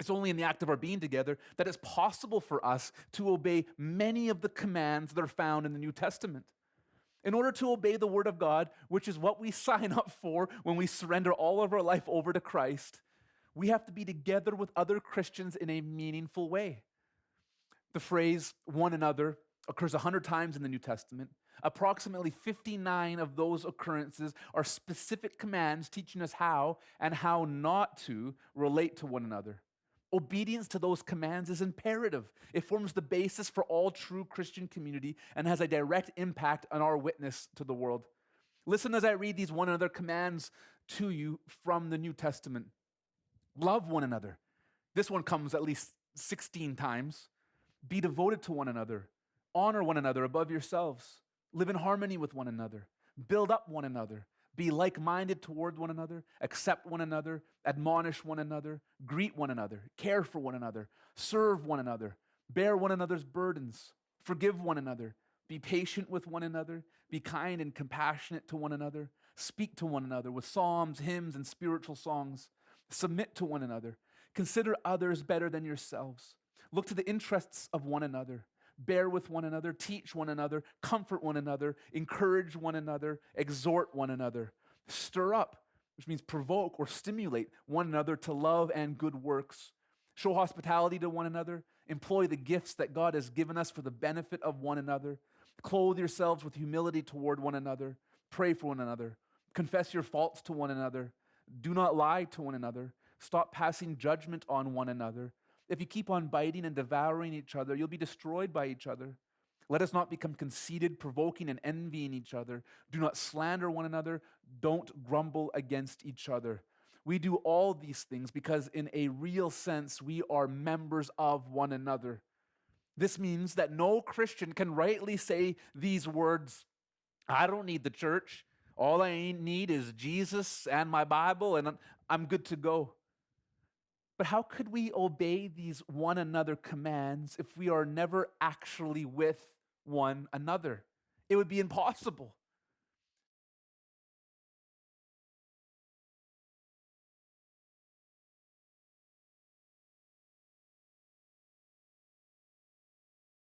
It's only in the act of our being together that it's possible for us to obey many of the commands that are found in the New Testament. In order to obey the Word of God, which is what we sign up for when we surrender all of our life over to Christ, we have to be together with other Christians in a meaningful way. The phrase one another occurs 100 times in the New Testament. Approximately 59 of those occurrences are specific commands teaching us how and how not to relate to one another. Obedience to those commands is imperative. It forms the basis for all true Christian community and has a direct impact on our witness to the world. Listen as I read these one another commands to you from the New Testament. Love one another. This one comes at least 16 times. Be devoted to one another. Honor one another above yourselves. Live in harmony with one another. Build up one another. Be like-minded toward one another. Accept one another. Admonish one another. Greet one another. Care for one another. Serve one another. Bear one another's burdens. Forgive one another. Be patient with one another. Be kind and compassionate to one another. Speak to one another with psalms, hymns, and spiritual songs. Submit to one another. Consider others better than yourselves. Look to the interests of one another. Bear with one another, teach one another, comfort one another, encourage one another, exhort one another. Stir up, which means provoke or stimulate one another to love and good works. Show hospitality to one another. Employ the gifts that God has given us for the benefit of one another. Clothe yourselves with humility toward one another. Pray for one another. Confess your faults to one another. Do not lie to one another. Stop passing judgment on one another. If you keep on biting and devouring each other, you'll be destroyed by each other. Let us not become conceited, provoking and envying each other. Do not slander one another. Don't grumble against each other. We do all these things because in a real sense, we are members of one another. This means that no Christian can rightly say these words, I don't need the church. All I need is Jesus and my Bible, and I'm good to go. But how could we obey these one another commands if we are never actually with one another? It would be impossible.